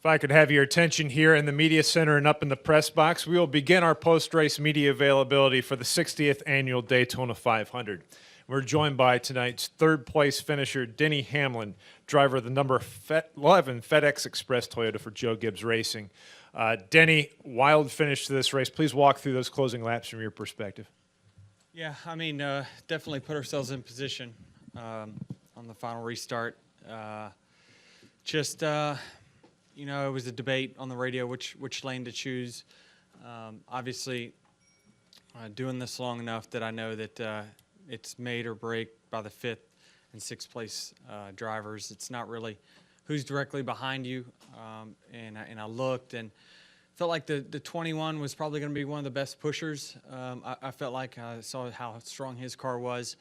If I could have your attention here in the media center and up in the press box, we will begin our post-race media availability for the 60th annual Daytona 500. We're joined by tonight's third-place finisher, Denny Hamlin, driver of the number 11 FedEx Express Toyota for Joe Gibbs Racing. Denny, wild finish to this race. Please walk through those closing laps from your perspective. Yeah, I mean, definitely put ourselves in position on the final restart. You know, it was a debate on the radio which lane to choose. Obviously, doing this long enough that I know that it's made or break by the 5th and 6th place drivers. It's not really who's directly behind you. And I looked and felt like the 21 was probably going to be one of the best pushers. I felt like I saw how strong his car was.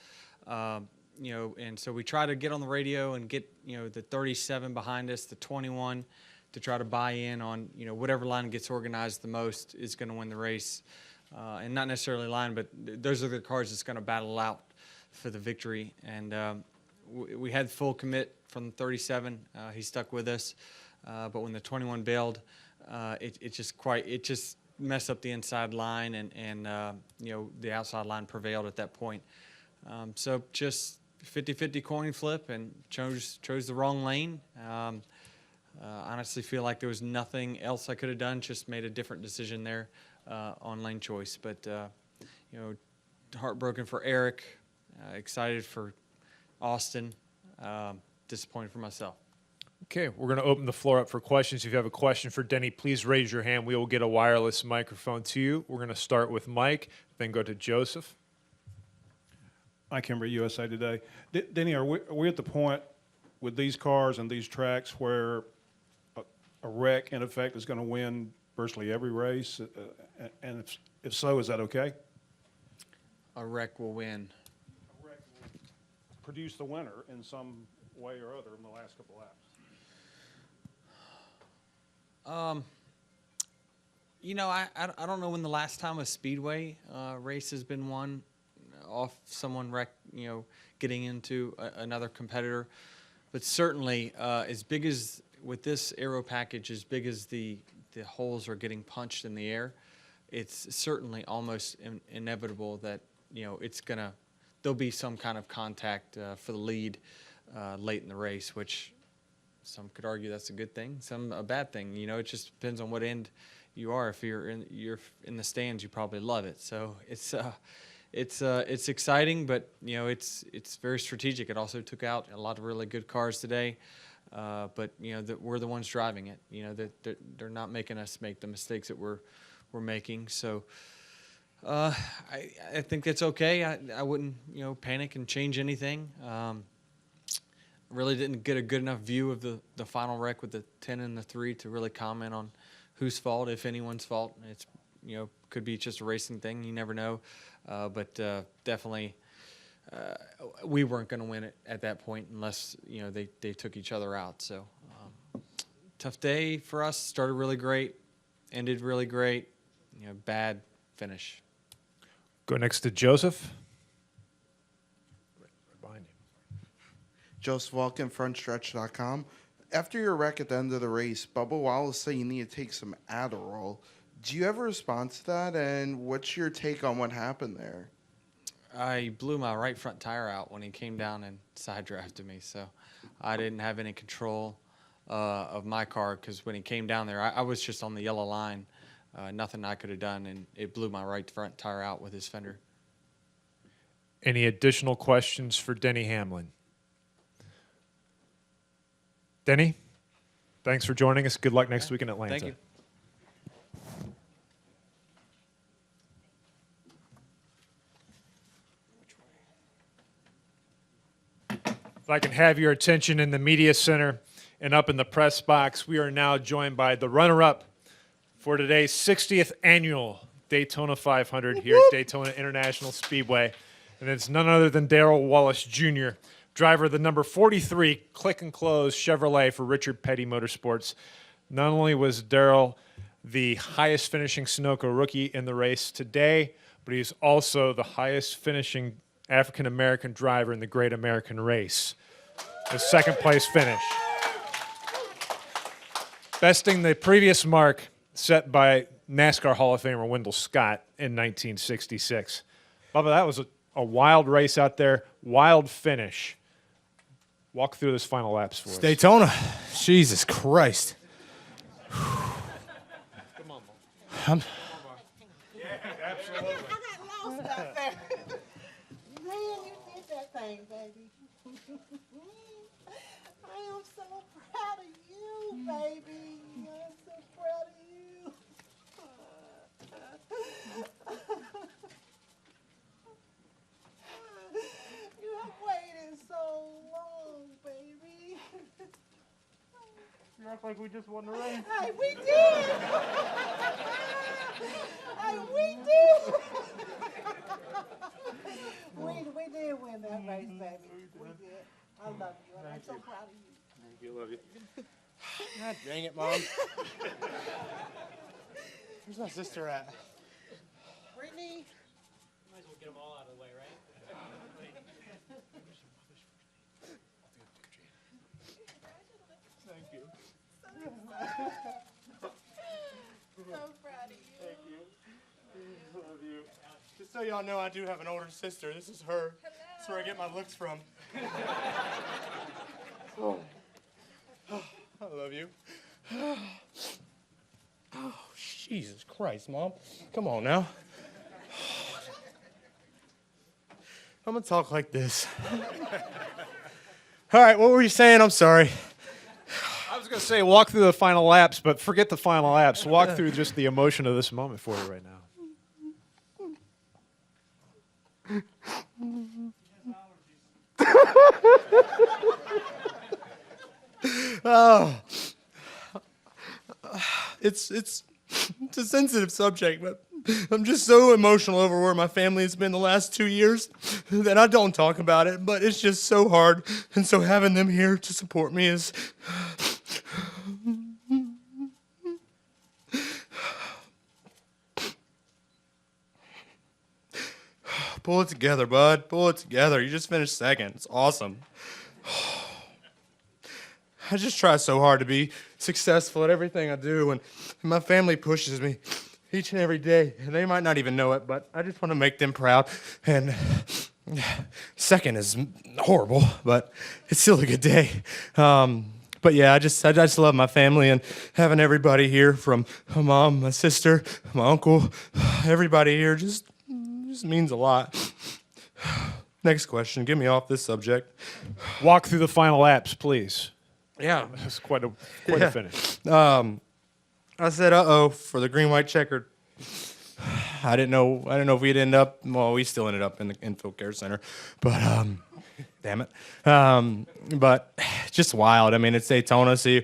You know, and so we try to get on the radio and get, you know, the 37 behind us, the 21, to try to buy in on, you know, whatever line gets organized the most is going to win the race. And not necessarily line, but those are the cars that's going to battle out for the victory. And we had full commit from the 37. He stuck with us. But when the 21 bailed, it just messed up the inside line, and you know, the outside line prevailed at that point. So just 50-50 coin flip, and chose the wrong lane. Honestly feel like there was nothing else I could have done, just made a different decision there on lane choice. But you know, heartbroken for Eric, excited for Austin, disappointed for myself. Okay, we're going to open the floor up for questions. If you have a question for Denny, please raise your hand. We will get a wireless microphone to you. We're going to start with Mike, then go to Joseph. Mike Kimber, USA Today. Denny, are we at the point with these cars and these tracks where a wreck, in effect, is going to win virtually every race? And if so, is that okay? A wreck will win. A wreck will produce the winner in some way or other in the last couple laps. You know, I don't know when the last time a speedway race has been won off someone getting into another competitor, but certainly as big as with this aero package, as big as the holes are getting punched in the air, it's certainly almost inevitable that, you know, there'll be some kind of contact for the lead late in the race, which some could argue that's a good thing, some a bad thing. You know, it just depends on what end you are. If you're in the stands, you probably love it. So it's exciting, but you know, it's very strategic. It also took out a lot of really good cars today, but you know, we're the ones driving it. You know, they're not making us make the mistakes that we're making. So I think it's okay. I wouldn't, you know, panic and change anything. Really didn't get a good enough view of the final wreck with the 10 and the 3 to really comment on whose fault, if anyone's fault. It's, you know, could be just a racing thing. You never know. But definitely we weren't going to win it at that point unless, you know, they took each other out. So tough day for us. Started really great, ended really great. You know, bad finish. Go next to Joseph. Joseph Walken, frontstretch.com. After your wreck at the end of the race, Bubba Wallace said you need to take some Adderall. Do you ever respond to that, and what's your take on what happened there? I blew my right front tire out when he came down and side drafted me, so I didn't have any control of my car, because when he came down there, I was just on the yellow line. Nothing I could have done, and it blew my right front tire out with his fender. Any additional questions for Denny Hamlin? Denny, thanks for joining us. Good luck next week in Atlanta. Thank you. If I can have your attention in the media center and up in the press box, we are now joined by the runner-up for today's 60th annual Daytona 500 here at Daytona International Speedway. And it's none other than Darrell Wallace Jr., driver of the number 43 Click and Close Chevrolet for Richard Petty Motorsports. Not only was Darrell the highest finishing Sunoco rookie in the race today, but he's also the highest finishing African-American driver in the Great American Race. The second place finish. besting the previous mark set by NASCAR Hall of Famer Wendell Scott in 1966. Bubba, that was a wild race out there, wild finish. Walk through this final laps for us. Daytona. Jesus Christ. Come on, I'm, absolutely. I got lost out there. Man, you did that thing, baby. I am so proud of you, baby. I'm so proud of you. You have waited so long, baby. You act like we just won the race. Hey, we did. Hey, we did. We did win that race, baby. We did. I love you, and I'm so proud of you. Thank you, love you. God dang it, Mom. Where's my sister at? Brittany. Might as well get them all out of the way, right? Thank you. So proud of you. Thank you. Love you. Just so y'all know, I do have an older sister. This is her. That's where I get my looks from. Oh, I love you. Oh, Jesus Christ, Mom. Come on now. I'm going to talk like this. All right, what were you saying? I'm sorry. I was going to say walk through the final laps, but forget the final laps. Walk through just the emotion of this moment for you right now. Oh, it's a sensitive subject, but I'm just so emotional over where my family has been the last 2 years that I don't talk about it, but it's just so hard. And so having them here to support me is... Pull it together, bud. Pull it together. You just finished second. It's awesome. I just try so hard to be successful at everything I do, and my family pushes me each and every day, and they might not even know it, but I just want to make them proud. And second is horrible, but it's still a good day. But yeah, I just love my family, and having everybody here, from my mom, my sister, my uncle, everybody here just means a lot. Next question. Get me off this subject. Walk through the final laps, please. Yeah. That's quite a finish. I said, uh-oh, for the green-white checkered. I didn't know if we'd end up, well, we still ended up in the infield care center, but, damn it. But just wild. I mean, it's Daytona, so you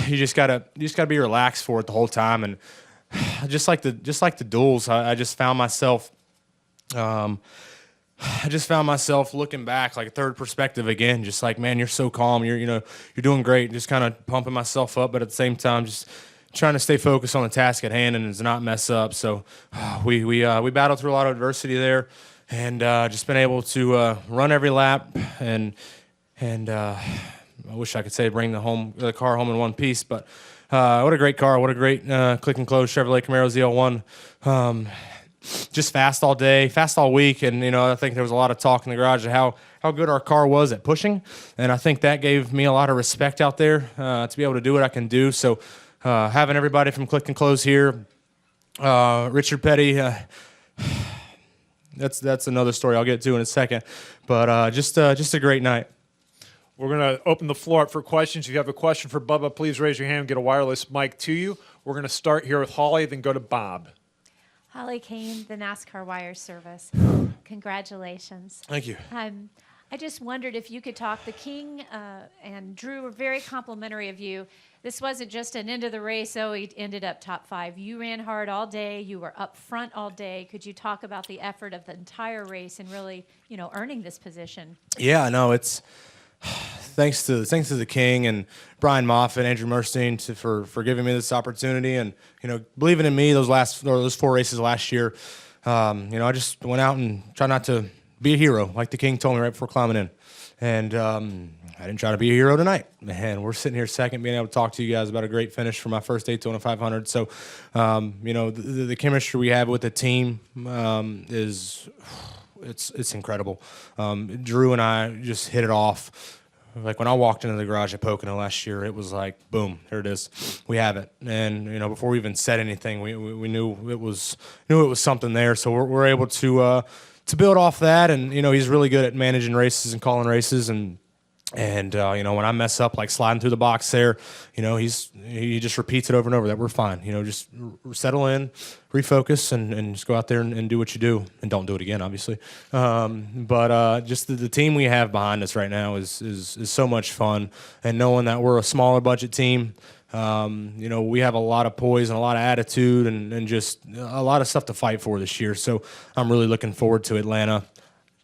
just gotta be relaxed for it the whole time. And just like the duels, I just found myself, looking back, like a third perspective again, just like, man, you're so calm. You're doing great. Just kind of pumping myself up, but at the same time, just trying to stay focused on the task at hand and not mess up. So we battled through a lot of adversity there, and just been able to run every lap. And I wish I could say bring the car home in one piece, but what a great car. What a great click and close Chevrolet Camaro ZL1. Just fast all day, fast all week, and I think there was a lot of talk in the garage of how good our car was at pushing, and I think that gave me a lot of respect out there to be able to do what I can do. So having everybody from Click and Close here, Richard Petty, that's another story I'll get to in a second, but just a great night. We're going to open the floor up for questions. If you have a question for Bubba, please raise your hand and get a wireless mic to you. We're going to start here with Holly, then go to Bob. Holly Kane, the NASCAR Wire Service. Congratulations. Thank you. I just wondered if you could talk. The King and Drew were very complimentary of you. This wasn't just an end of the race, he ended up top 5. You ran hard all day. You were up front all day. Could you talk about the effort of the entire race and really, earning this position? Yeah, no, it's thanks to the King and Brian Moffitt, Andrew Murstein for giving me this opportunity and believing in me those 4 races last year. I just went out and tried not to be a hero like the King told me right before climbing in, And I didn't try to be a hero tonight. And we're sitting here second, being able to talk to you guys about a great finish for my first Daytona 500. So, the chemistry we have with the team is it's incredible. Drew and I just hit it off. Like when I walked into the garage at Pocono last year, it was like, boom, there it is. We have it. And, before we even said anything, we knew it was something there. So we're able to build off that. And, he's really good at managing races and calling races. And when I mess up, like sliding through the box there, he just repeats it over and over that we're fine. Just settle in, refocus, and just go out there and do what you do, and don't do it again, obviously. But just the team we have behind us right now is so much fun, and knowing that we're a smaller budget team. We have a lot of poise and a lot of attitude, and just a lot of stuff to fight for this year. So I'm really looking forward to Atlanta.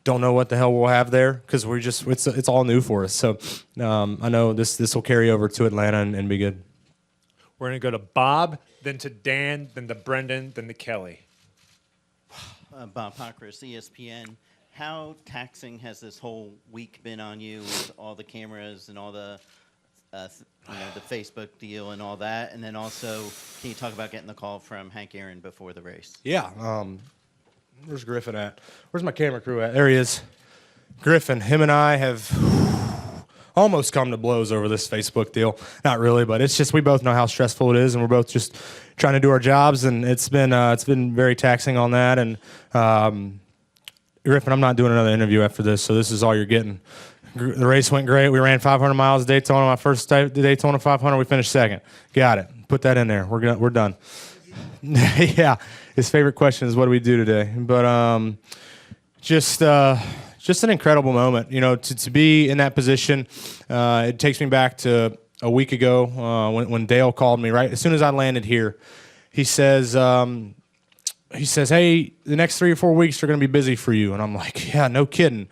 Don't know what the hell we'll have there because it's all new for us. So I know this will carry over to Atlanta and be good. We're going to go to Bob, then to Dan, then to Brendan, then to Kelly. Bob Pockris, ESPN. How taxing has this whole week been on you with all the cameras and all the the Facebook deal and all that? And then also, can you talk about getting the call from Hank Aaron before the race? Yeah. Where's Griffin at? Where's my camera crew at? There he is. Griffin, him and I have almost come to blows over this Facebook deal. Not really, but it's just we both know how stressful it is, and we're both just trying to do our jobs, and it's been very taxing on that. And Griffin, I'm not doing another interview after this, so this is all you're getting. The race went great. We ran 500 miles at Daytona. My first Daytona 500, we finished second. Got it. Put that in there. We're done. Yeah. His favorite question is, what do we do today? But just an incredible moment, to be in that position. It takes me back to a week ago when Dale called me, right? As soon as I landed here, he says, hey, the next 3 or 4 weeks are going to be busy for you. And I'm like, yeah, no kidding.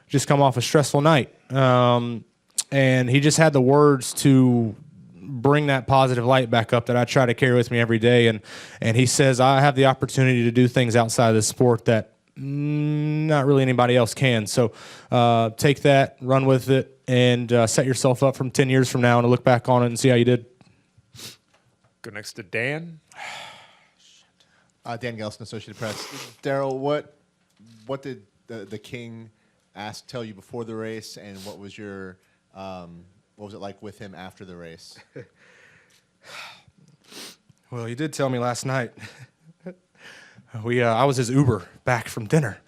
Just come off a stressful night. And he just had the words to bring that positive light back up that I try to carry with me every day. And he says, I have the opportunity to do things outside of this sport that not really anybody else can. So take that, run with it, and set yourself up from 10 years from now and look back on it and see how you did. Go next to Dan. Dan Gelson, Associated Press. Darrell, what did the King tell you before the race, and what was your what was it like with him after the race? Well, he did tell me last night. I was his Uber back from dinner,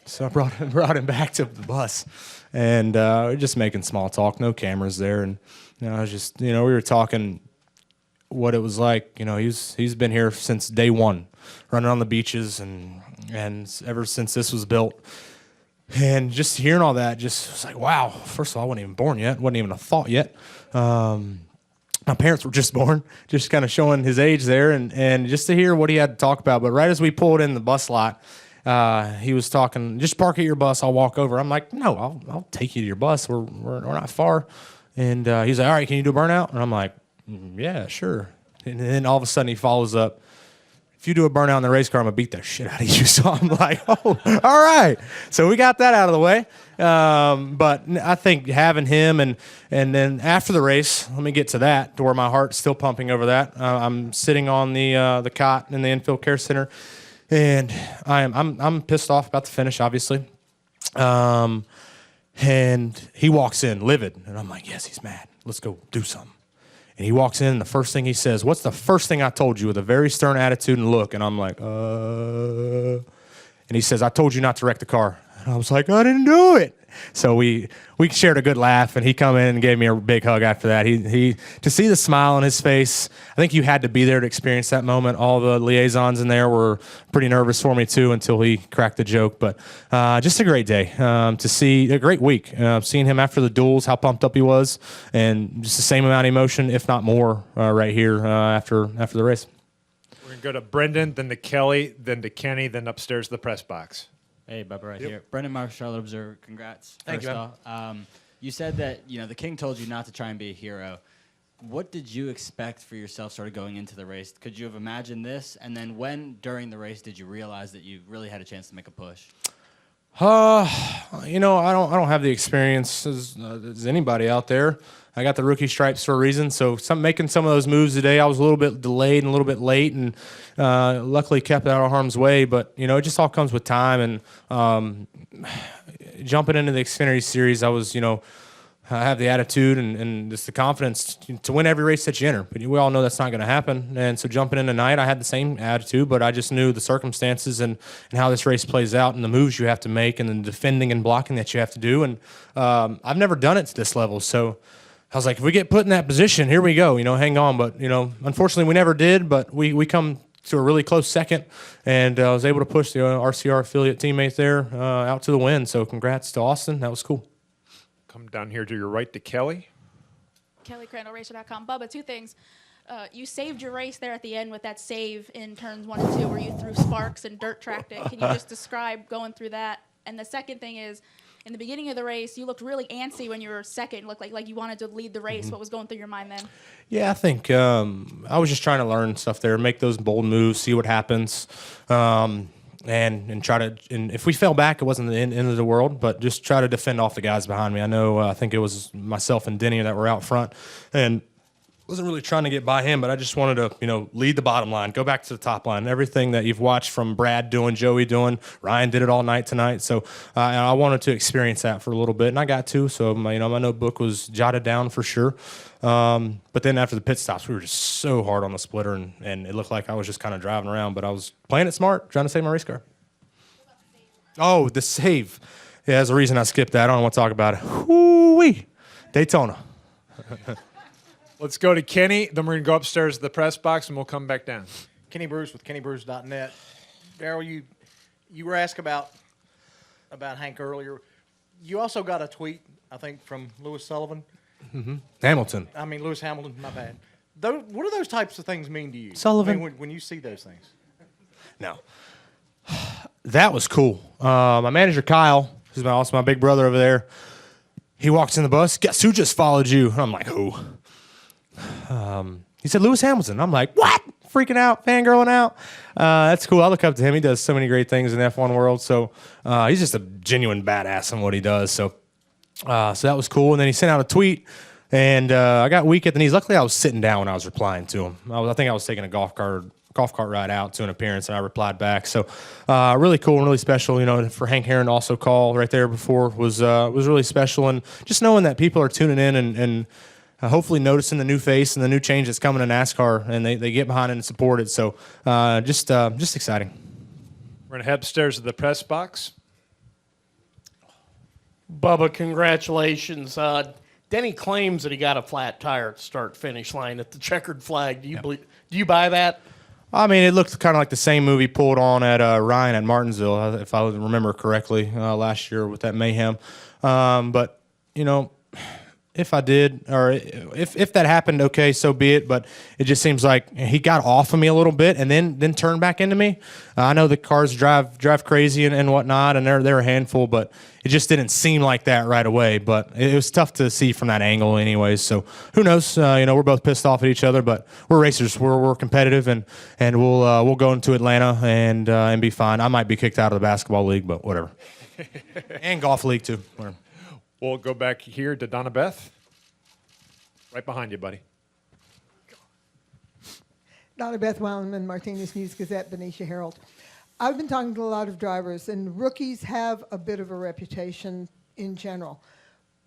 so I brought him back to the bus, and we're just making small talk, no cameras there, and I was just we were talking what it was like. He's been here since day one, running on the beaches, and ever since this was built. And just hearing all that, just was like, wow. First of all, I wasn't even born yet. Wasn't even a thought yet. My parents were just born, just kind of showing his age there, and just to hear what he had to talk about. But right as we pulled in the bus lot, he was talking, just park at your bus, I'll walk over. I'm like, no, I'll take you to your bus. We're not far. And he's like, all right, can you do a burnout? And I'm like, yeah, sure. And then all of a sudden he follows up, if you do a burnout in the race car, I'm going to beat the shit out of you. So I'm like, oh, all right. So we got that out of the way. But I think having him and then after the race, let me get to that, to where my heart's still pumping over that. I'm sitting on the cot in the infield care center, and I'm pissed off about the finish, obviously. And he walks in livid, and I'm like, yes, he's mad. Let's go do something. And he walks in, and the first thing he says, what's the first thing I told you, with a very stern attitude and look? And I'm like, And he says, I told you not to wreck the car. And I was like, I didn't do it. So we shared a good laugh, and he come in and gave me a big hug after that. He to see the smile on his face, I think you had to be there to experience that moment. All the liaisons in there were pretty nervous for me too until he cracked the joke. But just a great day to see, a great week. Seeing him after the duels, how pumped up he was, and just the same amount of emotion, if not more, right here after the race. We're going to go to Brendan, then to Kelly, then to Kenny, then upstairs to the press box. Hey, Bubba, right here. Brendan Marsh, Charlotte Observer. Congrats. Thank you, man. First off, you said that the King told you not to try and be a hero. What did you expect for yourself, sort of going into the race? Could you have imagined this? And then when during the race did you realize that you really had a chance to make a push? I don't have the experience as anybody out there. I got the rookie stripes for a reason. So making some of those moves today, I was a little bit delayed and a little bit late, and luckily kept it out of harm's way. But it just all comes with time. And jumping into the Xfinity Series, I have the attitude and just the confidence to win every race that you enter. But we all know that's not going to happen. And so jumping in tonight, I had the same attitude, but I just knew the circumstances and how this race plays out and the moves you have to make and the defending and blocking that you have to do. And I've never done it to this level. So I was like, if we get put in that position, here we go, hang on. But, unfortunately we never did, but we come to a really close second, and I was able to push the RCR affiliate teammate there out to the win. So congrats to Austin. That was cool. Come down here to your right to Kelly. KellyCrandallRacer.com. Bubba, two things. You saved your race there at the end with that save in turns 1 and 2 where you threw sparks and dirt tracked it. Can you just describe going through that? And the second thing is, in the beginning of the race, you looked really antsy when you were second. You looked like you wanted to lead the race. What was going through your mind then? Yeah, I think I was just trying to learn stuff there, make those bold moves, see what happens. And try to, and if we fell back, it wasn't the end of the world, but just try to defend off the guys behind me. I know, I think it was myself and Denny that were out front, and wasn't really trying to get by him, but I just wanted to, lead the bottom line, go back to the top line. Everything that you've watched from Brad doing, Joey doing, Ryan did it all night tonight. So I wanted to experience that for a little bit, and I got to. So my notebook was jotted down for sure. But then after the pit stops, we were just so hard on the splitter, and it looked like I was just kind of driving around, but I was playing it smart, trying to save my race car. Oh, the save. Yeah, there's a reason I skipped that. I don't want to talk about it. Whoo-wee. Daytona. Let's go to Kenny. Then we're going to go upstairs to the press box, and we'll come back down. Kenny Bruce with KennyBruce.net. Darrell, you were asked about Hank earlier. You also got a tweet, I think, from Lewis Sullivan. Hamilton. Lewis Hamilton, my bad. What do those types of things mean to you? Sullivan. When you see those things. No. That was cool. My manager, Kyle, who's also my big brother over there, he walks in the bus. Guess who just followed you? I'm like, who? He said, Lewis Hamilton. I'm like, what? Freaking out, fangirling out. That's cool. I look up to him. He does so many great things in the F1 world. So he's just a genuine badass in what he does. So that was cool. And then he sent out a tweet, and I got weak at the knees. Luckily, I was sitting down when I was replying to him. I think I was taking a golf cart ride out to an appearance, and I replied back. So really cool and really special. For Hank Aaron to also call right there before was really special. And just knowing that people are tuning in and hopefully noticing the new face and the new change that's coming in NASCAR, and they get behind it and support it. So just exciting. We're going to head upstairs to the press box. Bubba, congratulations. Denny claims that he got a flat tire at the start-finish line at the checkered flag. Do you buy that? It looked kind of like the same movie pulled on at Ryan at Martinsville, if I remember correctly, last year with that mayhem. But if I did, or if that happened, okay, so be it. But it just seems like he got off of me a little bit and then turned back into me. I know the cars drive crazy and whatnot, and they're a handful, but it just didn't seem like that right away. But it was tough to see from that angle, anyways. So who knows? We're both pissed off at each other, but we're racers. We're competitive, and we'll go into Atlanta and be fine. I might be kicked out of the basketball league, but whatever. And golf league too. Whatever. We'll go back here to Donna Beth. Right behind you, buddy. Donna Beth Wildman, Martinez News Gazette, Benicia Herald. I've been talking to a lot of drivers, and rookies have a bit of a reputation in general.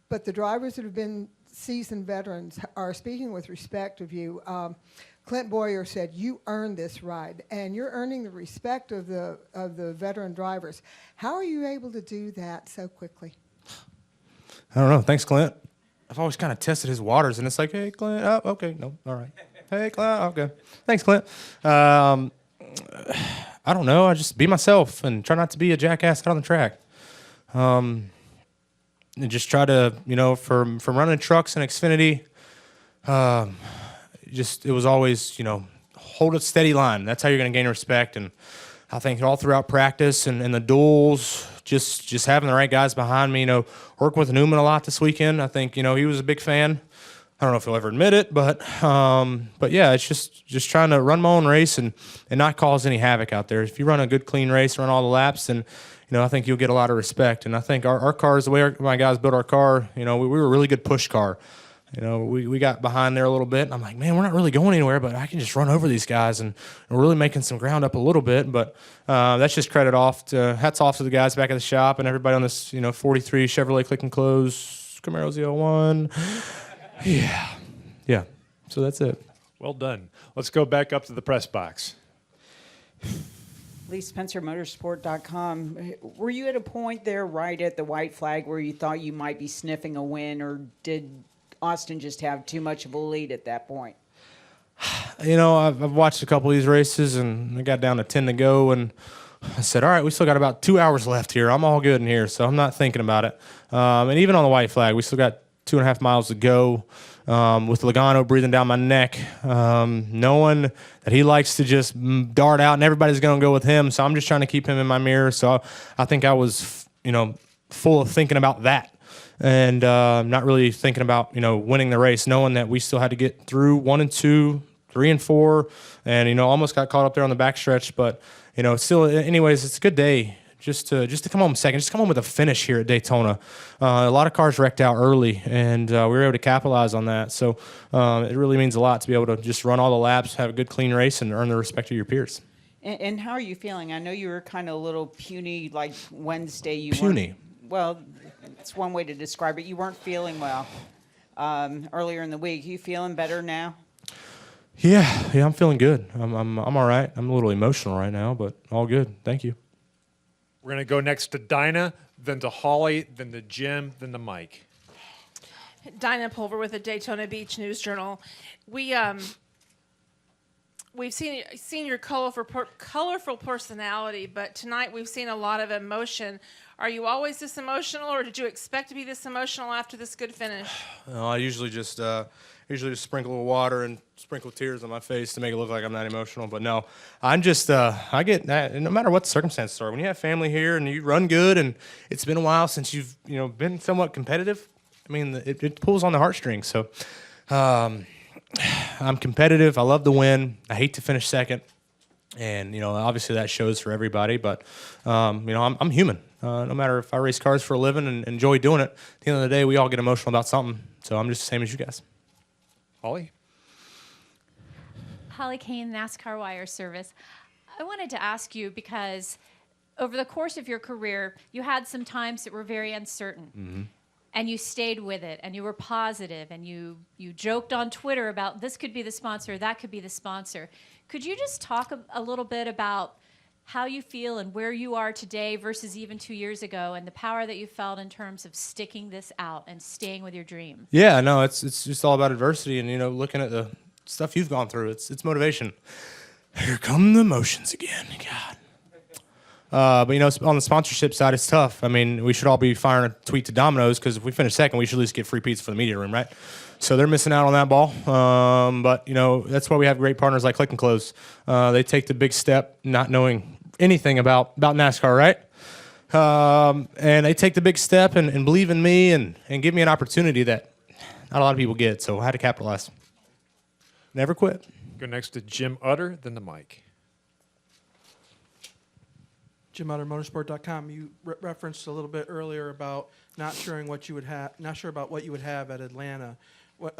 But the drivers that have been seasoned veterans are speaking with respect of you. Clint Boyer said, you earned this ride, and you're earning the respect of the veteran drivers. How are you able to do that so quickly? I don't know. Thanks, Clint. I've always kind of tested his waters, and it's like, hey, Clint, oh, okay, no, all right. Hey, Clint, okay. Thanks, Clint. I don't know. I just be myself and try not to be a jackass out on the track. And just try to, from running trucks and Xfinity, it was always, hold a steady line. That's how you're going to gain respect. And I think all throughout practice and the duels, just having the right guys behind me, working with Newman a lot this weekend. I think, he was a big fan. I don't know if he'll ever admit it, but yeah, it's just trying to run my own race and not cause any havoc out there. If you run a good, clean race, run all the laps, then I think you'll get a lot of respect. And I think our cars, the way my guys built our car, we were a really good push car. We got behind there a little bit. And I'm like, man, we're not really going anywhere, but I can just run over these guys, and we're really making some ground up a little bit. But that's just hats off to the guys back at the shop and everybody on this 43 Chevrolet Click and Close Camaro ZL1. Yeah. So that's it. Well done. Let's go back up to the press box. Lee Spencer, Motorsport.com. Were you at a point there right at the white flag where you thought you might be sniffing a win, or did Austin just have too much of a lead at that point? I've watched a couple of these races, and I got down to 10 to go, and I said, all right, we still got about 2 hours left here. I'm all good in here, so I'm not thinking about it. And even on the white flag, we still got 2.5 miles to go. With Logano breathing down my neck, knowing that he likes to just dart out and everybody's going to go with him. So I'm just trying to keep him in my mirror. So I think I was, full of thinking about that and not really thinking about, winning the race, knowing that we still had to get through 1 and 2, 3 and 4, and, almost got caught up there on the backstretch. But, still, anyways, it's a good day. Just to come home second, just come home with a finish here at Daytona. A lot of cars wrecked out early, and we were able to capitalize on that. So it really means a lot to be able to just run all the laps, have a good, clean race, and earn the respect of your peers. And how are you feeling? I know you were kind of a little puny, like Wednesday. Puny? Well, it's one way to describe it. You weren't feeling well earlier in the week. You feeling better now? Yeah, I'm feeling good. I'm all right. I'm a little emotional right now, but all good. Thank you. We're going to go next to Dinah, then to Holly, then to Jim, then to Mike. Dinah Pulver with the Daytona Beach News Journal. We've seen your colorful personality, but tonight we've seen a lot of emotion. Are you always this emotional, or did you expect to be this emotional after this good finish? No, I usually just sprinkle a little water and sprinkle tears on my face to make it look like I'm not emotional. But no, I'm just I get that, no matter what the circumstances are. When you have family here and you run good, and it's been a while since you've been somewhat competitive, I mean it pulls on the heartstrings. So I'm competitive. I love to win. I hate to finish second, and obviously that shows for everybody. But I'm human. No matter if I race cars for a living and enjoy doing it, at the end of the day, we all get emotional about something. So I'm just the same as you guys. Holly? Holly Kane, NASCAR Wire Service. I wanted to ask you, because over the course of your career, you had some times that were very uncertain. Mm-hmm. And you stayed with it, and you were positive, and you joked on Twitter about this could be the sponsor, that could be the sponsor. Could you just talk a little bit about how you feel and where you are today versus even 2 years ago, and the power that you felt in terms of sticking this out and staying with your dream? Yeah, no, it's just all about adversity and looking at the stuff you've gone through. It's motivation. Here come the emotions again. God. But on the sponsorship side, it's tough. I mean, we should all be firing a tweet to Domino's, because if we finish second, we should at least get free pizza for the media room, right? So they're missing out on that ball. But that's why we have great partners like Click and Close. They take the big step, not knowing anything about NASCAR, right? And they take the big step and believe in me and give me an opportunity that not a lot of people get. So I had to capitalize. Never quit. Go next to Jim Utter, then to Mike. Jim Utter, Motorsport.com. You referenced a little bit earlier about not sure about what you would have at Atlanta.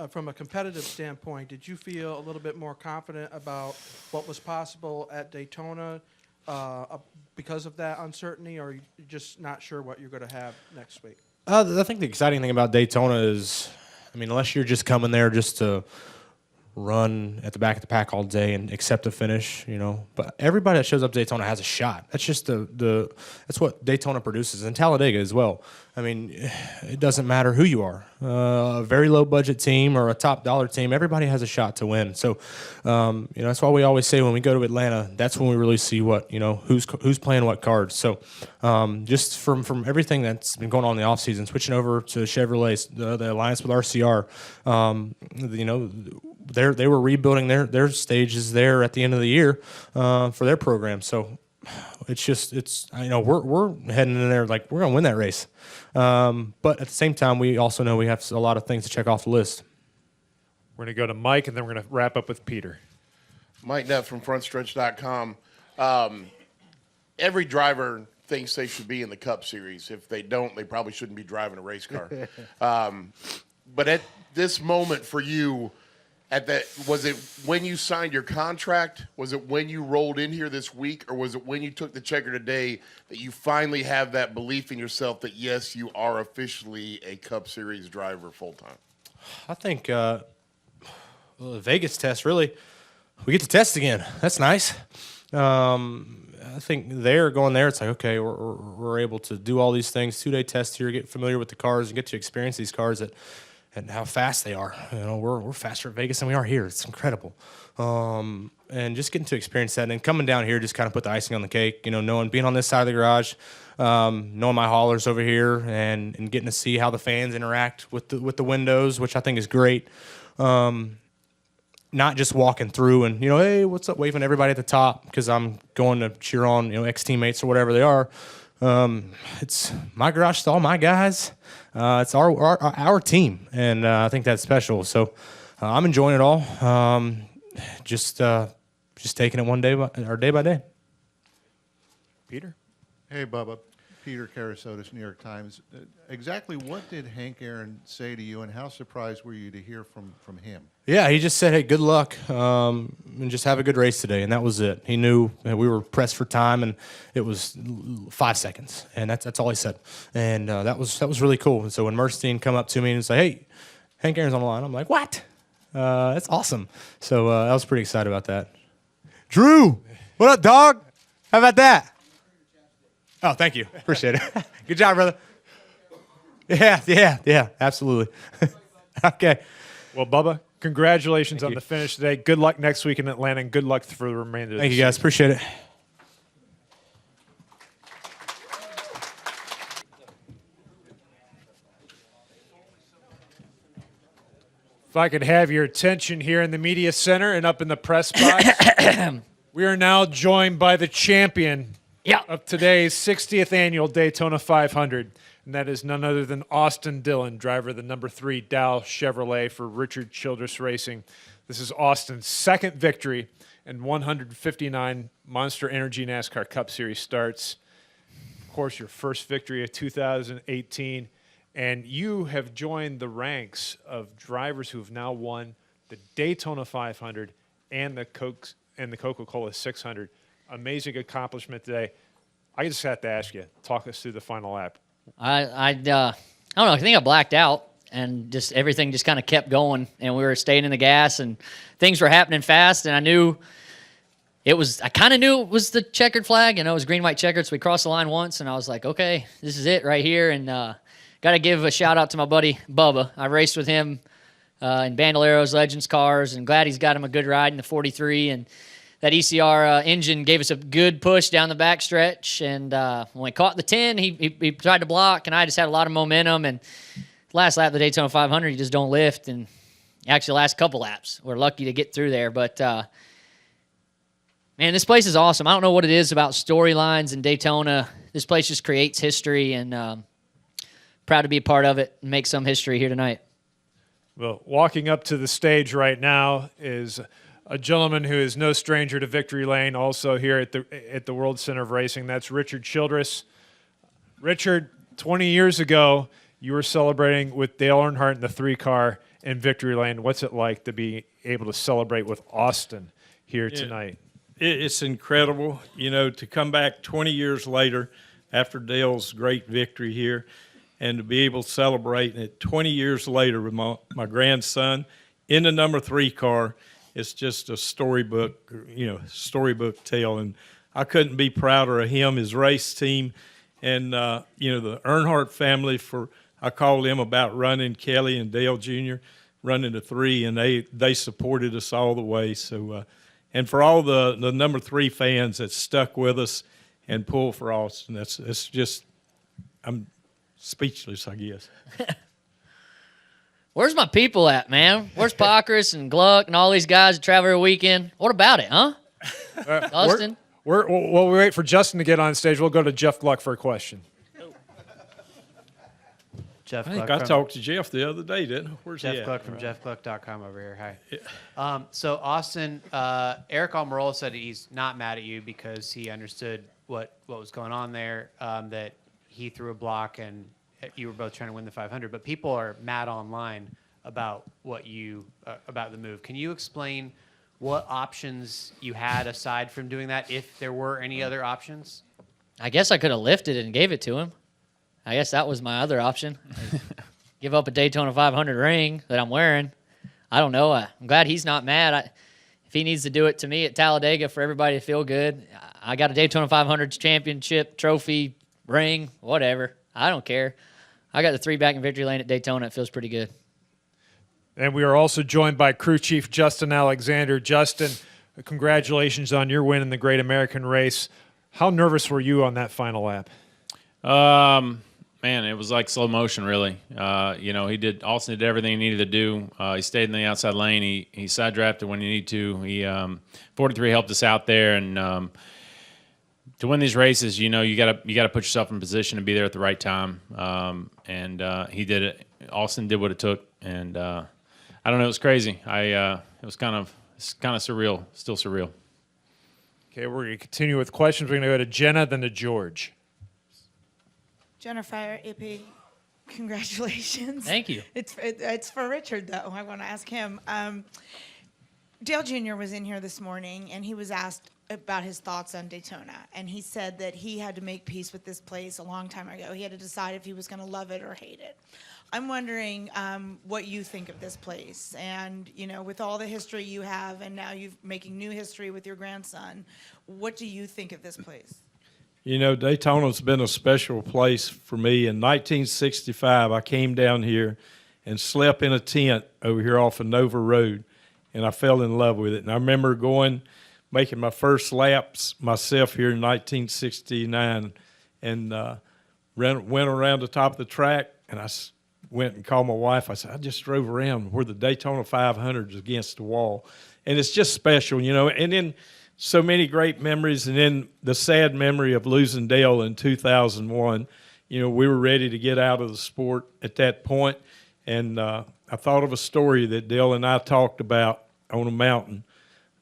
From a competitive standpoint, did you feel a little bit more confident about what was possible at Daytona because of that uncertainty, or are you just not sure what you're going to have next week? I think the exciting thing about Daytona is, unless you're just coming there just to run at the back of the pack all day and accept a finish, But everybody that shows up to Daytona has a shot. That's just that's what Daytona produces, and Talladega as well. It doesn't matter who you are, a very low budget team or a top dollar team. Everybody has a shot to win. So, that's why we always say when we go to Atlanta, that's when we really see what who's playing what cards. So, just from everything that's been going on in the offseason, switching over to Chevrolet, the alliance with RCR, they were rebuilding their stages there at the end of the year for their program. So we're heading in there like we're gonna win that race. But at the same time, we also know we have a lot of things to check off the list. We're going to go to Mike, and then we're going to wrap up with Peter. Mike Nutt from frontstretch.com. Every driver thinks they should be in the Cup Series. If they don't, they probably shouldn't be driving a race car. But at this moment for you, was it when you signed your contract? Was it when you rolled in here this week? Or was it when you took the checker today that you finally have that belief in yourself that, yes, you are officially a Cup Series driver full-time? I think the Vegas test, really, we get to test again. That's nice. I think going there, it's like, okay, we're able to do all these things, 2-day test here, get familiar with the cars, and get to experience these cars and how fast they are. You know, we're faster at Vegas than we are here. It's incredible. And just getting to experience that, and then coming down here just kind of put the icing on the cake. You know, being on this side of the garage, knowing my haulers over here, and getting to see how the fans interact with the windows, which I think is great. Not just walking through and, hey, what's up, waving everybody at the top because I'm going to cheer on, ex-teammates or whatever they are. It's my garage, it's all my guys. It's our team, and I think that's special. So I'm enjoying it all. Just taking it day by day. Peter? Hey, Bubba. Peter Karasotis, New York Times. Exactly what did Hank Aaron say to you, and how surprised were you to hear from him? Yeah, he just said, hey, good luck, and just have a good race today, and that was it. He knew that we were pressed for time, and it was 5 seconds, and that's all he said. And that was really cool. And so when Merstein come up to me and say, hey, Hank Aaron's on the line, I'm like, what? That's awesome. So I was pretty excited about that. Drew, what up, dog? How about that? Oh, thank you. Appreciate it. Good job, brother. Yeah, absolutely. Okay. Well, Bubba, congratulations on the finish today. Good luck next week in Atlanta, and good luck for the remainder of the Thank you, guys. season. Appreciate it. If I could have your attention here in the media center and up in the press box. We are now joined by the champion of today's 60th annual Daytona 500, and that is none other than Austin Dillon, driver of the number 3 Dow Chevrolet for Richard Childress Racing. This is Austin's second victory and 159 Monster Energy NASCAR Cup Series starts. Of course, your first victory of 2018, and you have joined the ranks of drivers who have now won the Daytona 500 and the Coca-Cola 600. Amazing accomplishment today. I just have to ask you, talk us through the final lap. I don't know. I think I blacked out, and just everything just kind of kept going, and we were staying in the gas, and things were happening fast, and I kind of knew it was the checkered flag, it was green, white, checkered, so we crossed the line once, and I was like, okay, this is it right here, and got to give a shout out to my buddy Bubba. I raced with him in Bandoleros Legends cars, and glad he's got him a good ride in the 43, and that ECR engine gave us a good push down the backstretch, and when we caught the 10, he tried to block, and I just had a lot of momentum, and last lap of the Daytona 500, you just don't lift, and actually last couple laps, we're lucky to get through there, but man, this place is awesome. I don't know what it is about storylines in Daytona. This place just creates history, and proud to be a part of it and make some history here tonight. Well, walking up to the stage right now is a gentleman who is no stranger to victory lane, also here at the World Center of Racing. That's Richard Childress. Richard, 20 years ago, you were celebrating with Dale Earnhardt in the 3-car in victory lane. What's it like to be able to celebrate with Austin here tonight? It's incredible, to come back 20 years later after Dale's great victory here, and to be able to celebrate it 20 years later with my grandson in the number 3 car. It's just a storybook tale, and I couldn't be prouder of him, his race team, and the Earnhardt family. I called them about running Kelly and Dale Jr. running the 3, and they supported us all the way. So, and for all the number 3 fans that stuck with us and pulled for Austin, it's just I'm speechless, I guess. Where's my people at, man? Where's Pockris and Gluck and all these guys that travel every weekend? What about it, huh? Austin? While we wait for Justin to get on stage, we'll go to Jeff Gluck for a question. Jeff I think Gluck I talked to Jeff the other day, didn't I? Where's he Jeff at? Gluck from jeffgluck.com over here. Hi. So Austin, Eric Almirola said he's not mad at you because he understood what was going on there, that he threw a block and you were both trying to win the 500. But people are mad online about what you about the move. Can you explain what options you had aside from doing that, if there were any other options? I guess I could have lifted it and gave it to him. I guess that was my other option. Give up a Daytona 500 ring that I'm wearing. I don't know. I'm glad he's not mad. If he needs to do it to me at Talladega for everybody to feel good, I got a Daytona 500 championship trophy ring, whatever. I don't care. I got the 3 back in victory lane at Daytona. It feels pretty good. And we are also joined by crew chief Justin Alexander. Justin, congratulations on your win in the Great American Race. How nervous were you on that final lap? Man, it was like slow motion, really. Austin did everything he needed to do. He stayed in the outside lane. He side drafted when he needed to. 43 helped us out there, and to win these races, you got to put yourself in position to be there at the right time. He did it. Austin did what it took, and I don't know. It was crazy. It was kind of surreal. Still surreal. Okay, we're going to continue with questions. We're going to go to Jenna, then to George. Jennifer, AP, congratulations. Thank you. It's for Richard, though. I want to ask him. Dale Jr. was in here this morning, and he was asked about his thoughts on Daytona. And he said that he had to make peace with this place a long time ago. He had to decide if he was going to love it or hate it. I'm wondering what you think of this place. And, with all the history you have, and now you're making new history with your grandson, what do you think of this place? Daytona's been a special place for me. In 1965, I came down here and slept in a tent over here off of Nova Road, and I fell in love with it. And I remember making my first laps myself here in 1969, and went around the top of the track, and I went and called my wife. I said, I just drove around where the Daytona 500 is against the wall. And it's just special, and then so many great memories, and then the sad memory of losing Dale in 2001. We were ready to get out of the sport at that point, and I thought of a story that Dale and I talked about on a mountain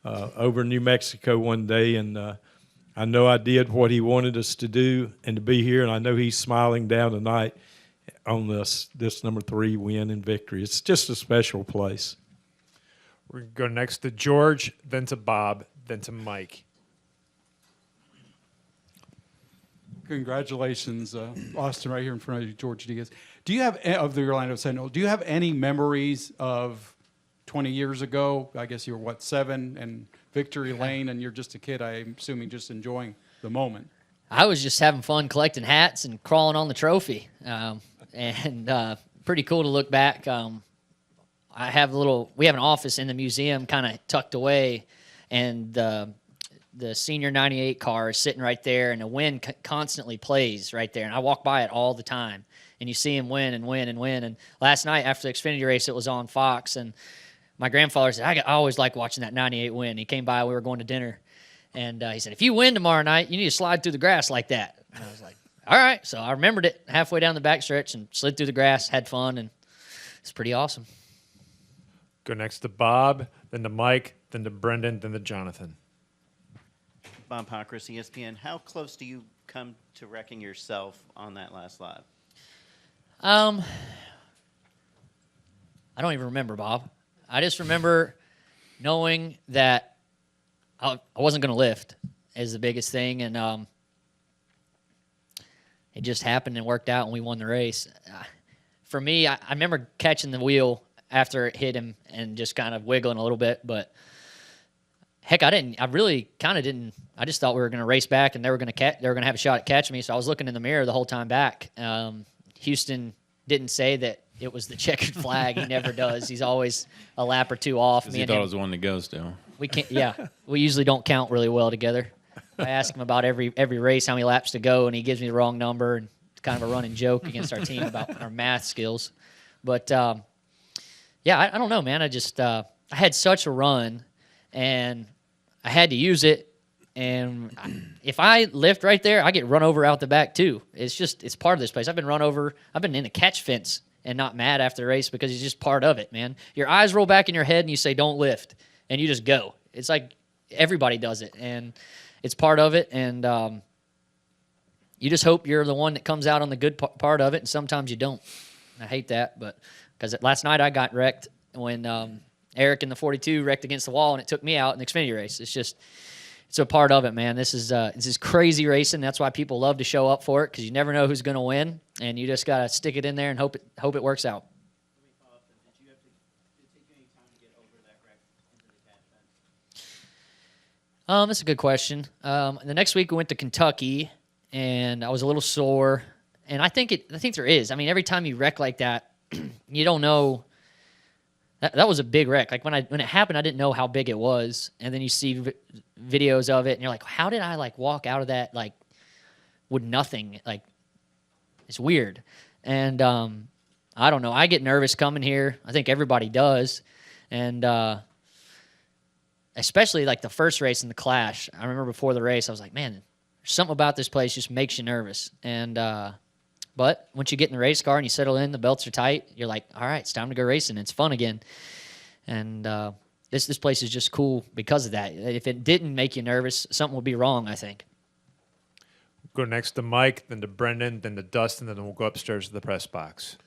over in New Mexico one day, and I know I did what he wanted us to do and to be here, and I know he's smiling down tonight on this number 3 win and victory. It's just a special place. We're going to go next to George, then to Bob, then to Mike. Congratulations, Austin, right here in front of you, George Diaz. Do you have, of the Orlando Sentinel, do you have any memories of 20 years ago? I guess you were, 7, and Victory Lane, and you're just a kid, I'm assuming, just enjoying the moment. I was just having fun collecting hats and crawling on the trophy. Pretty cool to look back. We have an office in the museum kind of tucked away, and the senior 98 car is sitting right there, and the wind constantly plays right there. And I walk by it all the time, and you see him win and win and win. And last night after the Xfinity race, it was on Fox, and my grandfather said, I always like watching that 98 win. He came by, we were going to dinner, and he said, if you win tomorrow night, you need to slide through the grass like that. And I was like, all right. So I remembered it halfway down the backstretch and slid through the grass, had fun, and it's pretty awesome. Go next to Bob, then to Mike, then to Brendan, then to Jonathan. Bob Pockris, ESPN. How close do you come to wrecking yourself on that last lap? I don't even remember, Bob. I just remember knowing that I wasn't going to lift is the biggest thing, and it just happened and worked out, and we won the race. For me, I remember catching the wheel after it hit him and just kind of wiggling a little bit, but heck, I really kind of didn't. I just thought we were going to race back, and they were going to have a shot at catching me. So I was looking in the mirror the whole time back. Houston didn't say that it was the checkered flag. He never does. He's always a lap or two off. Because he thought it was the one that goes still. We can't. Yeah, we usually don't count really well together. I ask him about every race how many laps to go, and he gives me the wrong number. And it's kind of a running joke against our team about our math skills. But yeah, I don't know, man. I had such a run, and I had to use it, And if I lift right there, I get run over out the back too. It's part of this place. I've been run over. I've been in a catch fence and not mad after the race because it's just part of it, man. Your eyes roll back in your head and you say, don't lift. And you just go. It's like everybody does it. And it's part of it. And you just hope you're the one that comes out on the good part of it. And sometimes you don't. I hate that. But because last night I got wrecked when Eric in the 42 wrecked against the wall and it took me out in the Xfinity race. It's a part of it, man. This is crazy racing. That's why people love to show up for it because you never know who's going to win, and you just got to stick it in there and hope it works out. That's a good question. The next week we went to Kentucky, and I was a little sore, and I think there is. I mean, every time you wreck like that, you don't know. That was a big wreck. Like when it happened, I didn't know how big it was, and then you see videos of it, and you're like, "How did I walk out of that with nothing?" It's weird, and I don't know. I get nervous coming here. I think everybody does, and especially the first race in the Clash. I remember before the race, I was like, "Man, there's something about this place just makes you nervous." And but once you get in the race car and you settle in, the belts are tight, you're like, all right, it's time to go racing. It's fun again. And this place is just cool because of that. If it didn't make you nervous, something would be wrong, I think. Go next to Mike, then to Brendan, then to Dustin, then we'll go upstairs to the press box.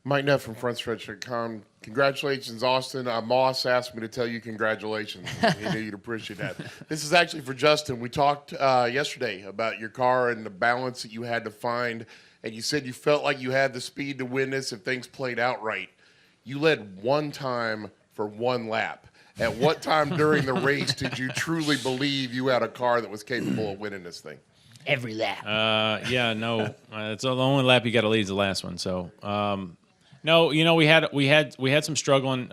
Mike Neff from FrontStretch.com. Congratulations, Austin. Moss asked me to tell you congratulations. He knew you'd appreciate that. This is actually for Justin. We talked yesterday about your car and the balance that you had to find, and you said you felt like you had the speed to win this if things played out right. You led one time for one lap. At what time during the race did you truly believe you had a car that was capable of winning this thing? Every lap. No. It's the only lap you got to lead is the last one. So, no, we had some struggling,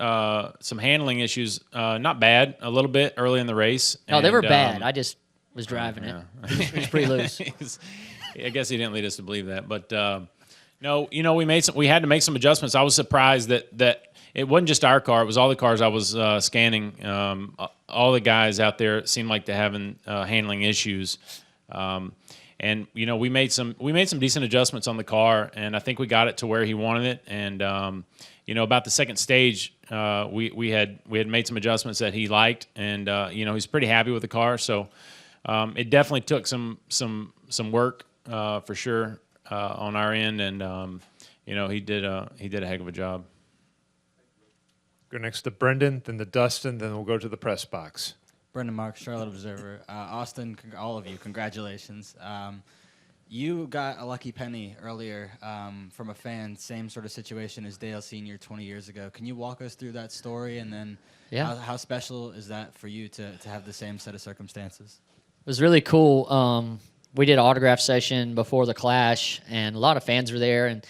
some handling issues. Not bad, a little bit early in the race. No, they were bad. I just was driving it. It was pretty loose. I guess he didn't lead us to believe that, but no, we had to make some adjustments. I was surprised that it wasn't just our car; it was all the cars I was scanning. All the guys out there seemed like they're having handling issues, and we made some decent adjustments on the car, and I think we got it to where he wanted it. And about the second stage, we had made some adjustments that he liked, and he's pretty happy with the car. So it definitely took some work. For sure on our end, and he did a heck of a job. Go next to Brendan, then to Dustin, then we'll go to the press box. Brendan Marks, Charlotte Observer. Austin, all of you, congratulations. You got a lucky penny earlier from a fan, same sort of situation as Dale Sr. 20 years ago. Can you walk us through that story, and then how special is that for you to have the same set of circumstances? It was really cool. We did an autograph session before the Clash, and a lot of fans were there, and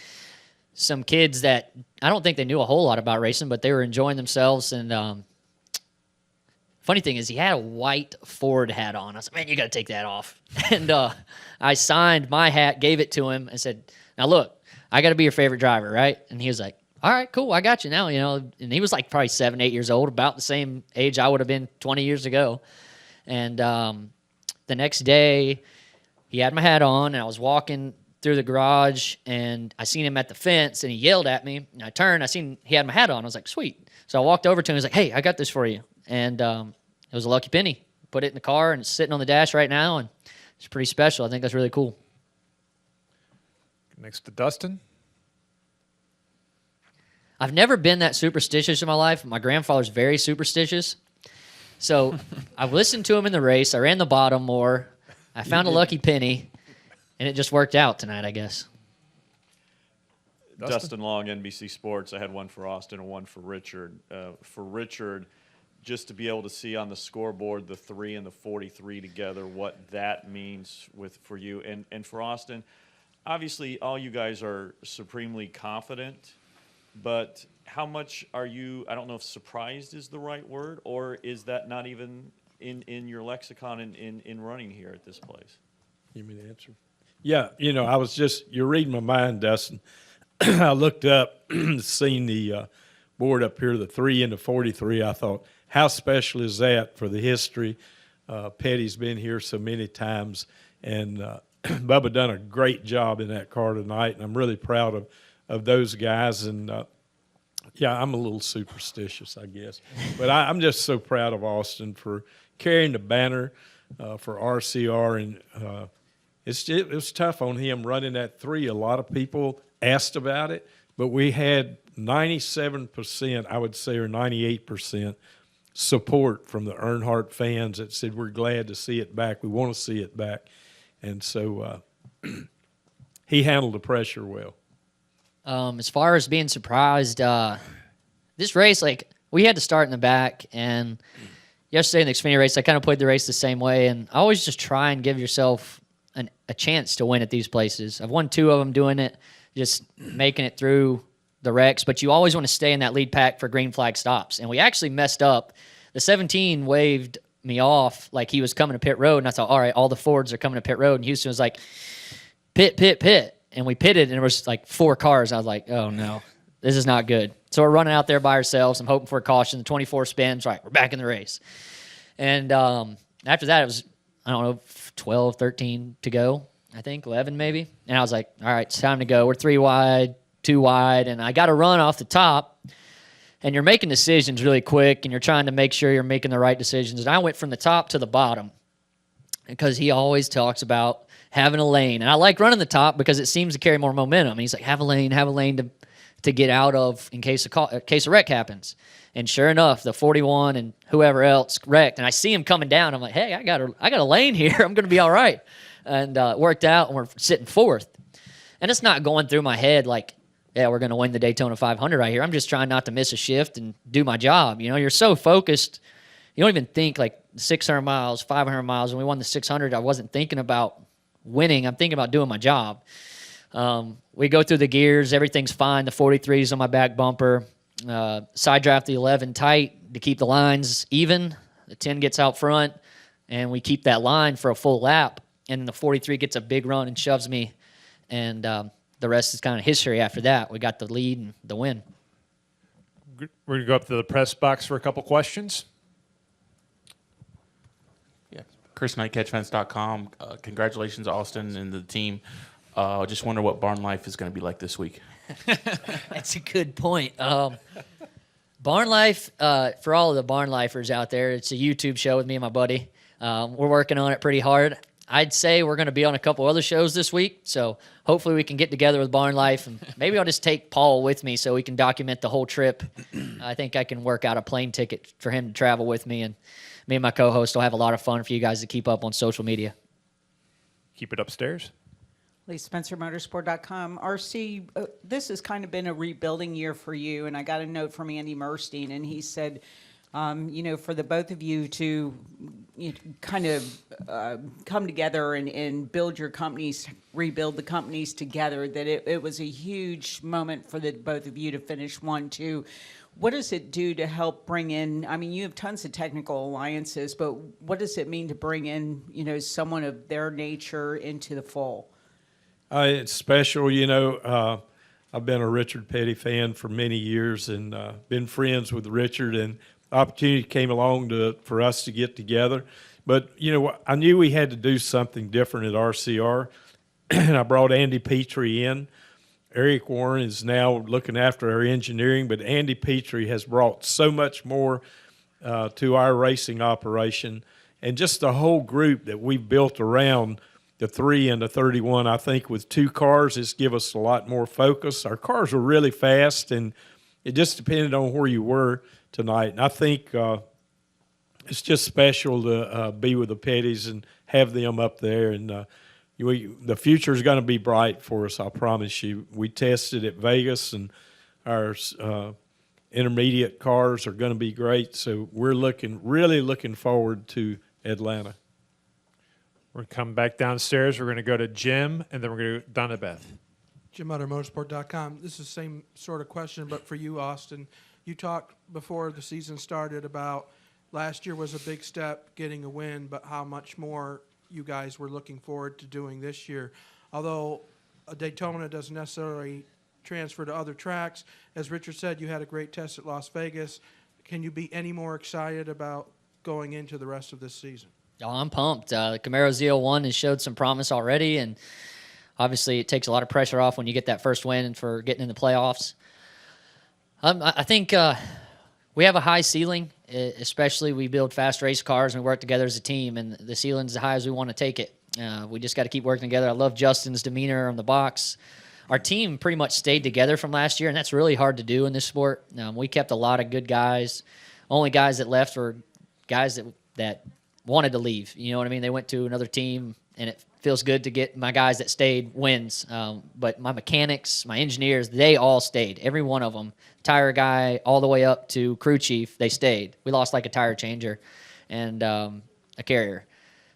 some kids that I don't think they knew a whole lot about racing, but they were enjoying themselves. And funny thing is, he had a white Ford hat on. I was like, man, you got to take that off. And I signed my hat, gave it to him, and said, now look, I got to be your favorite driver, right? And he was like, all right, cool, I got you now, And he was probably 7, 8 years old, about the same age I would have been 20 years ago. And the next day, he had my hat on, and I was walking through the garage, and I seen him at the fence, and he yelled at me. And I turned, I seen he had my hat on. I was like, sweet. So I walked over to him. He was like, hey, I got this for you. And it was a lucky penny. Put it in the car, and it's sitting on the dash right now, and it's pretty special. I think that's really cool. Next to Dustin. I've never been that superstitious in my life. My grandfather's very superstitious. So I listened to him in the race. I ran the bottom more. I found a lucky penny, and it just worked out tonight, I guess. Dustin Long, NBC Sports. I had one for Austin and one for Richard. For Richard, just to be able to see on the scoreboard the 3 and the 43 together, what that means for you. And for Austin, obviously all you guys are supremely confident, but how much are you, I don't know if surprised is the right word, or is that not even in your lexicon in running here at this place? You mean to answer? Yeah, you're reading my mind, Dustin. I looked up, seen the board up here, the 3 and the 43. I thought, how special is that for the history Petty's been here so many times, and Bubba done a great job in that car tonight, and I'm really proud of those guys. And yeah, I'm a little superstitious, I guess, but I'm just so proud of Austin for carrying the banner for RCR, and it was tough on him running that 3. A lot of people asked about it, but we had 97%, I would say, or 98% support from the Earnhardt fans that said, we're glad to see it back. We want to see it back. And so he handled the pressure well. As far as being surprised, this race, like, we had to start in the back, and yesterday in the Xfinity race, I kind of played the race the same way, and I always just try and give yourself a chance to win at these places. I've won 2 of them doing it, just making it through the wrecks, but you always want to stay in that lead pack for green flag stops, and we actually messed up. The 17 waved me off like he was coming to pit road, and I thought, all right, all the Fords are coming to pit road, and Houston was like, pit, pit, pit, and we pitted, and there was like 4 cars. I was like, oh, no, this is not good. So we're running out there by ourselves. I'm hoping for a caution. The 24 spins. Right, we're back in the race. And after that, it was, I don't know, 12, 13 to go, I think, 11 maybe. And I was like, all right, it's time to go. We're 3 wide, 2 wide, and I got to run off the top. And you're making decisions really quick, and you're trying to make sure you're making the right decisions. And I went from the top to the bottom because he always talks about having a lane. And I like running the top because it seems to carry more momentum. And he's like, have a lane to get out of in case a wreck happens. And sure enough, the 41 and whoever else wrecked. And I see him coming down. I'm like, hey, I got a lane here. I'm going to be all right. And it worked out, and we're sitting 4th. And it's not going through my head like, yeah, we're going to win the Daytona 500 right here. I'm just trying not to miss a shift and do my job. You know, you're so focused. You don't even think like 600 miles, 500 miles. When we won the 600, I wasn't thinking about winning. I'm thinking about doing my job. We go through the gears. Everything's fine. The 43's on my back bumper. Side draft the 11 tight to keep the lines even. The 10 gets out front, and we keep that line for a full lap. And the 43 gets a big run and shoves me. And the rest is kind of history after that. We got the lead and the win. We're going to go up to the press box for a couple questions. Yeah, Chris Knight, CatchFence.com. Congratulations, Austin and the team. Just wonder what barn life is going to be like this week. That's a good point. Barn Life, for all of the barn lifers out there, it's a YouTube show with me and my buddy. We're working on it pretty hard. I'd say we're going to be on a couple other shows this week, so hopefully we can get together with Barn Life, and maybe I'll just take Paul with me so we can document the whole trip. I think I can work out a plane ticket for him to travel with me, and me and my co-host will have a lot of fun for you guys to keep up on social media. Keep it upstairs. LeeSpencerMotorsport.com. RC, this has kind of been a rebuilding year for you, and I got a note from Andy Murstein, and he said, for the both of you to kind of come together and build your companies, rebuild the companies together, that it was a huge moment for the both of you to finish 1-2. What does it do to help bring in, I mean, you have tons of technical alliances, but what does it mean to bring in, someone of their nature into the fold? It's special, I've been a Richard Petty fan for many years and been friends with Richard, and opportunity came along for us to get together. But, I knew we had to do something different at RCR, and I brought Andy Petrie in. Eric Warren is now looking after our engineering, but Andy Petrie has brought so much more to our racing operation. And just the whole group that we've built around the 3 and the 31, I think with 2 cars, it's give us a lot more focus. Our cars were really fast, and it just depended on where you were tonight. And I think it's just special to be with the Petties and have them up there. And the future is going to be bright for us, I promise you. We tested at Vegas, and our intermediate cars are going to be great. So we're really looking forward to Atlanta. We're going to come back downstairs. We're going to go to Jim, and then we're going to go down to Beth. JimMutterMotorsport.com. This is the same sort of question, but for you, Austin. You talked before the season started about last year was a big step getting a win, but how much more you guys were looking forward to doing this year. Although a Daytona doesn't necessarily transfer to other tracks, as Richard said, you had a great test at Las Vegas. Can you be any more excited about going into the rest of this season? Oh, I'm pumped. The Camaro ZL1 has showed some promise already, and obviously it takes a lot of pressure off when you get that first win for getting in the playoffs. I think we have a high ceiling, especially we build fast race cars and we work together as a team, and the ceiling's as high as we want to take it. We just got to keep working together. I love Justin's demeanor on the box. Our team pretty much stayed together from last year, and that's really hard to do in this sport. We kept a lot of good guys. Only guys that left were guys that wanted to leave. You know what I mean? They went to another team, and it feels good to get my guys that stayed wins. But my mechanics, my engineers, they all stayed. Every one of them, tire guy all the way up to crew chief, they stayed. We lost like a tire changer and a carrier.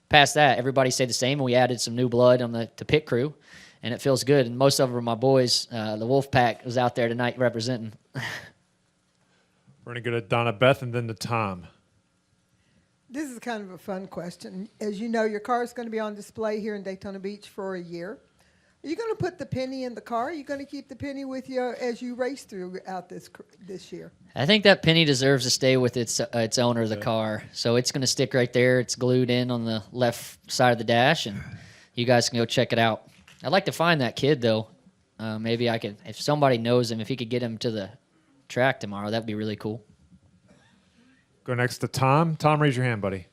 Past that, everybody stayed the same, and we added some new blood on the pit crew, and it feels good. And most of them are my boys. The Wolf Pack was out there tonight representing. We're going to go to Donna Beth and then to Tom. This is kind of a fun question. As you know, your car is going to be on display here in Daytona Beach for a year. Are you going to put the penny in the car? Are you going to keep the penny with you as you race throughout this year? I think that penny deserves to stay with its owner, the car. So it's going to stick right there. It's glued in on the left side of the dash, and you guys can go check it out. I'd like to find that kid, though. Maybe I could, if somebody knows him, if he could get him to the track tomorrow, that'd be really cool. Go next to Tom. Tom, raise your hand, buddy.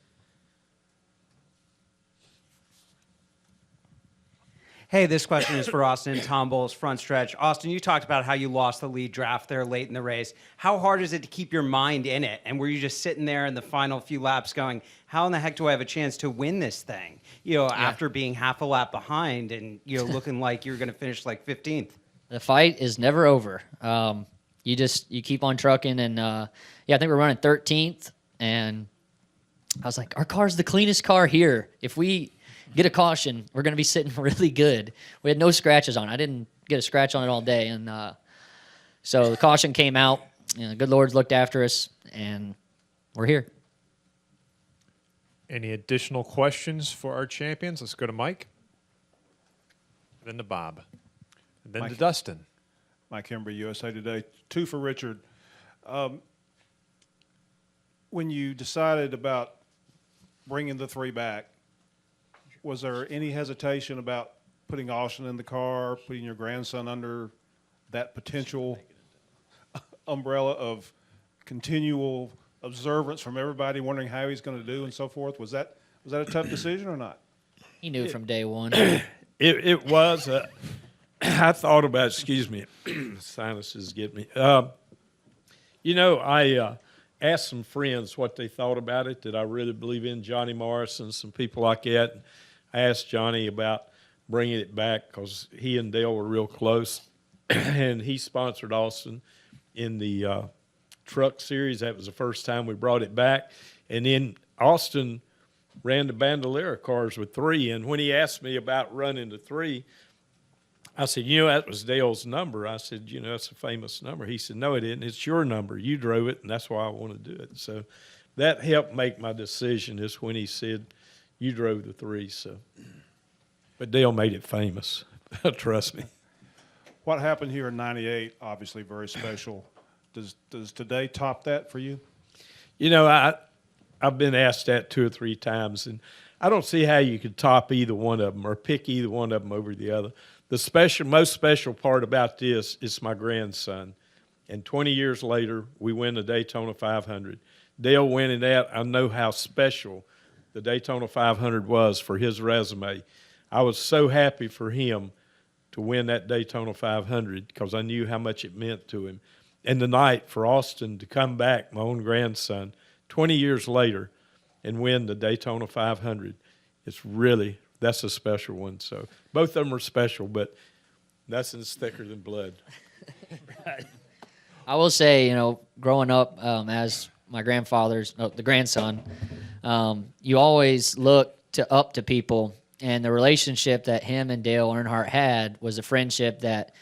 Hey, this question is for Austin. Tom Bowles, front stretch. Austin, you talked about how you lost the lead draft there late in the race. How hard is it to keep your mind in it? And were you just sitting there in the final few laps going, how in the heck do I have a chance to win this thing? After being half a lap behind and, looking like you're going to finish like 15th. The fight is never over. You keep on trucking, and I think we're running 13th, and I was like, our car's the cleanest car here. If we get a caution, we're going to be sitting really good. We had no scratches on it. I didn't get a scratch on it all day, and so the caution came out. The good Lord's looked after us, and we're here. Any additional questions for our champions? Let's go to Mike, then to Bob, and then to Dustin. Mike Hembree, USA Today. 2 for Richard. When you decided about bringing the 3 back, was there any hesitation about putting Austin in the car, putting your grandson under that potential umbrella of continual observance from everybody, wondering how he's going to do and so forth? Was that a tough decision or not? He knew from day one. It was. I thought about, excuse me, sinuses get me. I asked some friends what they thought about it, that I really believe in, Johnny Morrison, some people like that. I asked Johnny about bringing it back because he and Dale were real close, and he sponsored Austin in the truck series. That was the first time we brought it back. And then Austin ran the Bandolera cars with 3, and when he asked me about running the 3, I said, that was Dale's number. I said, that's a famous number. He said, no, it isn't. It's your number. You drove it, and that's why I want to do it. So that helped make my decision, is when he said, you drove the 3. So, but Dale made it famous. Trust me. What happened here in '98, obviously very special. Does today top that for you? I've been asked that 2 or 3 times, and I don't see how you could top either one of them or pick either one of them over the other. The most special part about this is my grandson. And 20 years later, we win the Daytona 500. Dale winning that, I know how special the Daytona 500 was for his resume. I was so happy for him to win that Daytona 500 because I knew how much it meant to him. And tonight, for Austin to come back, my own grandson, 20 years later, and win the Daytona 500, that's a special one. So both of them are special, but nothing's thicker than blood. Right. I will say, growing up as my the grandson, you always look up to people, and the relationship that him and Dale Earnhardt had was a friendship that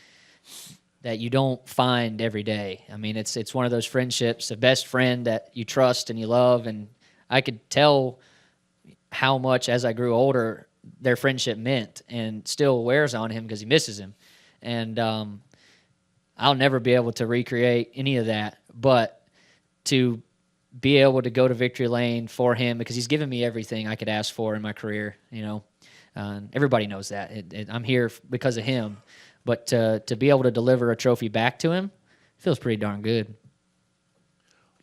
you don't find every day. I mean, it's one of those friendships, the best friend that you trust and you love, and I could tell how much, as I grew older, their friendship meant, and still wears on him because he misses him. And I'll never be able to recreate any of that, but to be able to go to victory lane for him because he's given me everything I could ask for in my career. Everybody knows that. I'm here because of him. But to be able to deliver a trophy back to him feels pretty darn good.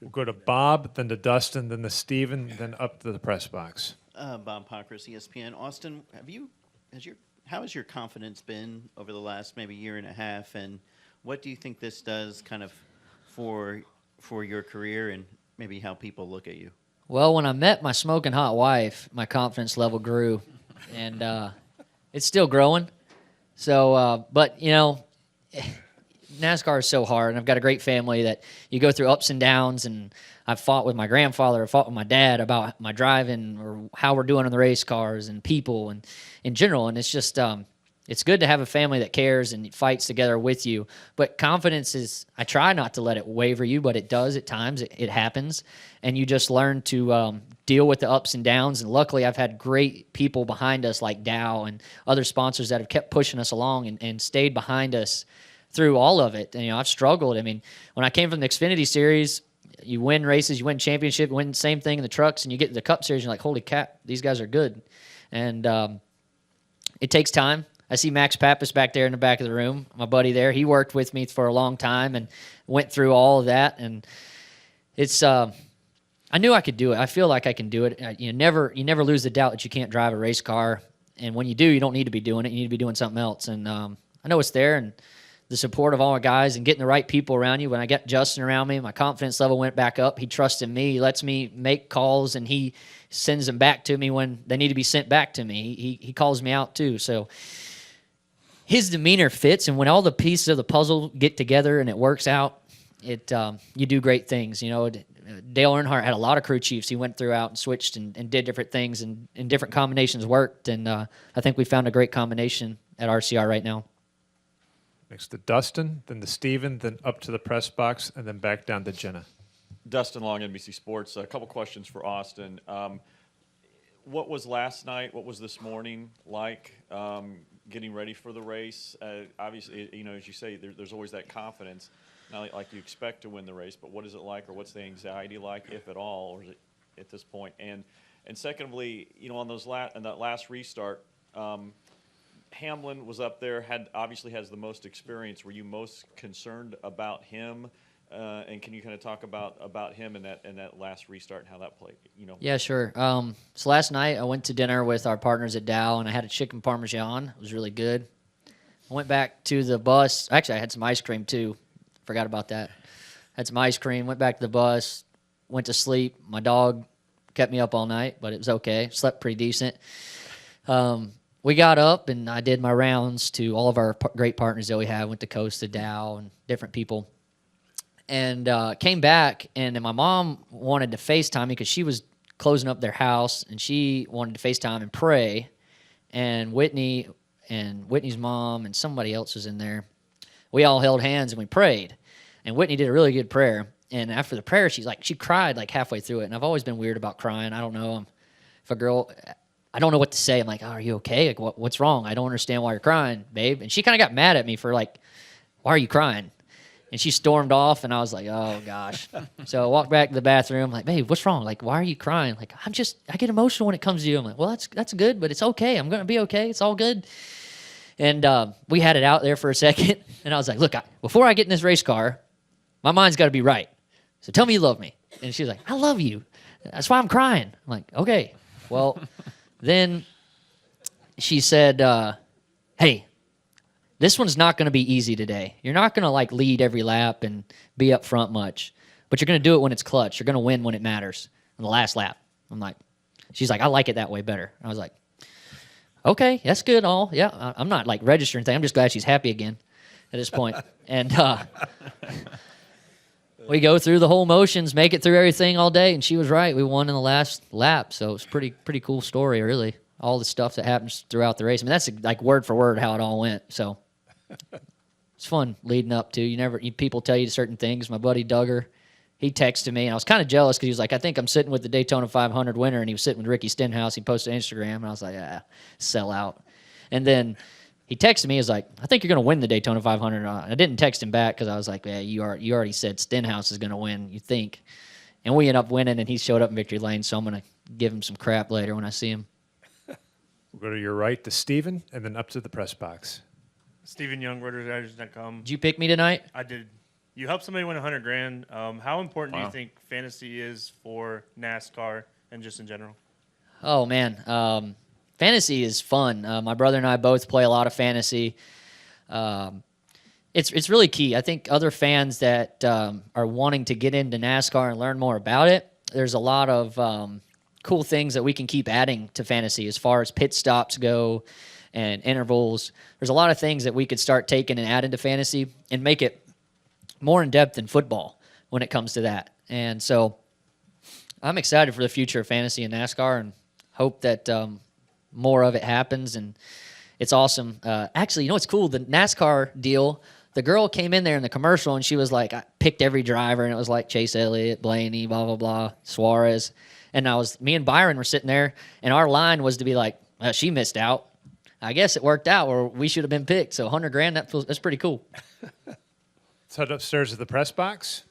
We'll go to Bob, then to Dustin, then to Steven, then up to the press box. Bob Pockris, ESPN. Austin, how has your confidence been over the last maybe year and a half, and what do you think this does kind of for your career and maybe how people look at you? Well, when I met my smoking hot wife, my confidence level grew, and it's still growing. So, but NASCAR is so hard, and I've got a great family that you go through ups and downs, and I've fought with my grandfather, I've fought with my dad about my driving or how we're doing on the race cars and people and in general, and it's just it's good to have a family that cares and fights together with you. But confidence is, I try not to let it waver you, but it does at times. It happens, and you just learn to deal with the ups and downs. And luckily, I've had great people behind us like Dow and other sponsors that have kept pushing us along and stayed behind us through all of it. And, I've struggled. I mean, when I came from the Xfinity Series, you win races, you win championship, you win the same thing in the trucks, and you get to the Cup Series, and you're like, holy crap, these guys are good. And it takes time. I see Max Pappas back there in the back of the room, my buddy there. He worked with me for a long time and went through all of that. And it's I knew I could do it. I feel like I can do it. You never lose the doubt that you can't drive a race car. And when you do, you don't need to be doing it. You need to be doing something else. And I know it's there. And the support of all our guys and getting the right people around you. When I got Justin around me, my confidence level went back up. He trusted me. He lets me make calls, and he sends them back to me when they need to be sent back to me. He calls me out too. So his demeanor fits, and when all the pieces of the puzzle get together and it works out, you do great things. Dale Earnhardt had a lot of crew chiefs. He went throughout and switched and did different things, and different combinations worked. And I think we found a great combination at RCR right now. Next to Dustin, then to Steven, then up to the press box, and then back down to Jenna. Dustin Long, NBC Sports. A couple questions for Austin. What was last night? What was this morning like? Getting ready for the race. Obviously, as you say, there's always that confidence. Not like you expect to win the race, but what is it like, or what's the anxiety like, if at all, or is it at this point? And secondly, on that last restart, Hamlin was up there. Obviously has the most experience. Were you most concerned about him? And can you kind of talk about him in that last restart and how that played? Yeah, sure. So last night I went to dinner with our partners at Dow, and I had a chicken parmesan. It was really good. I went back to the bus. Actually, I had some ice cream too. Forgot about that. Had some ice cream. Went back to the bus. Went to sleep. My dog kept me up all night, but it was okay. Slept pretty decent. We got up, and I did my rounds to all of our great partners that we have. Went to Coast to Dow and different people. And came back, and then my mom wanted to FaceTime me because she was closing up their house, and she wanted to FaceTime and pray. And Whitney's mom and somebody else was in there. We all held hands and we prayed. And Whitney did a really good prayer. And after the prayer, she cried like halfway through it. And I've always been weird about crying. I don't know if a girl, I don't know what to say. I'm like, oh, are you okay? Like, what's wrong? I don't understand why you're crying, babe. And she kind of got mad at me for like, why are you crying? And she stormed off, and I was like, oh, gosh. So I walked back to the bathroom, like, babe, what's wrong? Like, why are you crying? Like, I get emotional when it comes to you. I'm like, well, that's good, but it's okay. I'm going to be okay. It's all good. And we had it out there for a second, and I was like, look, before I get in this race car, my mind's got to be right. So tell me you love me. And she was like, I love you. That's why I'm crying. I'm like, okay. Well, then she said, hey, this one's not going to be easy today. You're not going to lead every lap and be up front much, but you're going to do it when it's clutch. You're going to win when it matters in the last lap. She's like, I like it that way better. I was like, okay, that's good. Yeah, I'm not registering anything. I'm just glad she's happy again at this point. And we go through the whole motions, make it through everything all day, and she was right. We won in the last lap, so it's pretty cool story, really. All the stuff that happens throughout the race. I mean, that's word for word how it all went. So it's fun leading up to. People tell you certain things. My buddy Duggar, he texted me, and I was kind of jealous because he was like, I think I'm sitting with the Daytona 500 winner, and he was sitting with Ricky Stenhouse. He posted on Instagram, and I was like, sell out. And then he texted me. He was like, I think you're going to win the Daytona 500. I didn't text him back because I was like, you already said Stenhouse is going to win, you think. and we end up winning, and he showed up in victory lane. So I'm gonna give him some crap later when I see him. We'll go to your right to Steven, and then up to the press box. Steven Young, RotoRiders.com. Did you pick me tonight? I did. You helped somebody win $100,000. How important do Wow. you think fantasy is for NASCAR and just in general? Oh man, fantasy is fun. My brother and I both play a lot of fantasy. It's really key. I think other fans that are wanting to get into NASCAR and learn more about it, there's a lot of cool things that we can keep adding to fantasy as far as pit stops go and intervals. There's a lot of things that we could start taking and add into fantasy and make it more in depth than football when it comes to that. And so I'm excited for the future of fantasy and NASCAR and hope that more of it happens. And it's awesome. Actually, you know what's cool? The NASCAR deal, the girl came in there in the commercial and she was like, I picked every driver, and it was like Chase Elliott, Blaney, blah, blah, blah, Suarez. And me and Byron were sitting there, and our line was to be like, she missed out. I guess it worked out, or we should have been picked. So $100,000, that's pretty cool. Let's head upstairs to the press box.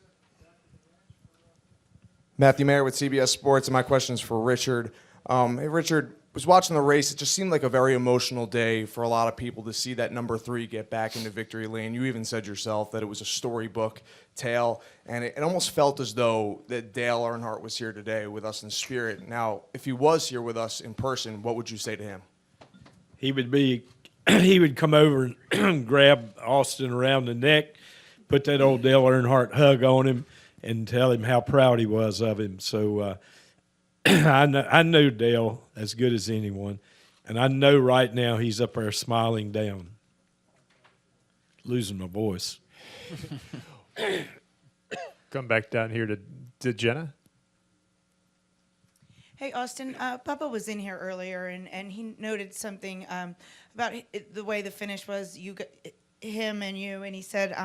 Matthew Mayer with CBS Sports, and my question is for Richard. Hey, Richard, was watching the race. It just seemed like a very emotional day for a lot of people to see that number 3 get back into victory lane. You even said yourself that it was a storybook tale, and it almost felt as though that Dale Earnhardt was here today with us in spirit. Now, if he was here with us in person, what would you say to him? He would come over and grab Austin around the neck, put that old Dale Earnhardt hug on him, and tell him how proud he was of him. So I know Dale as good as anyone, and I know right now he's up there smiling down. Losing my voice. Come back down here to Jenna. Hey, Austin, Papa was in here earlier, and he noted something about the way the finish was, him and you, and he said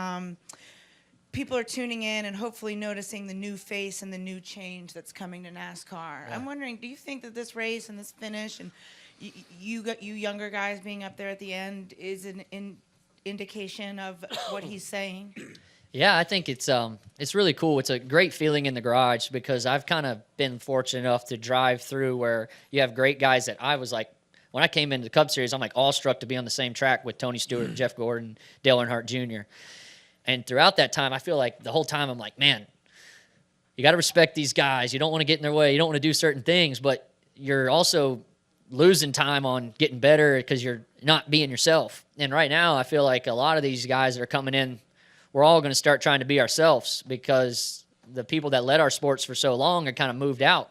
people are tuning in and hopefully noticing the new face and the new change that's coming to NASCAR. I'm wondering, do you think that this race and this finish and you younger guys being up there at the end is an indication of what he's saying? Yeah, I think it's really cool. It's a great feeling in the garage because I've kind of been fortunate enough to drive through where you have great guys that I was like, when I came into the Cup Series, I'm like awestruck to be on the same track with Tony Stewart, Jeff Gordon, Dale Earnhardt Jr. And throughout that time, I feel like the whole time I'm like, man, you got to respect these guys. You don't want to get in their way. You don't want to do certain things, but you're also losing time on getting better because you're not being yourself. And right now, I feel like a lot of these guys that are coming in, we're all going to start trying to be ourselves because the people that led our sports for so long are kind of moved out.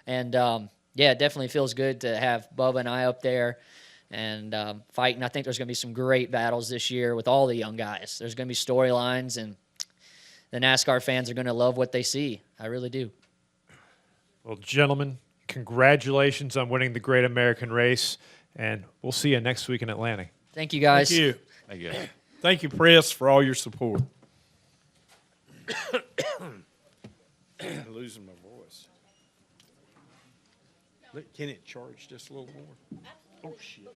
And, yeah, it definitely feels good to have Bubba and I up there and fighting. I think there's going to be some great battles this year with all the young guys. There's going to be storylines, and the NASCAR fans are going to love what they see. I really do. Well, gentlemen, congratulations on winning the Great American Race, and we'll see you next week in Atlanta. Thank you, guys. Thank you. Thank you. Thank you, press, for all your support. Losing my voice. Can it charge just a little more? Oh, shit.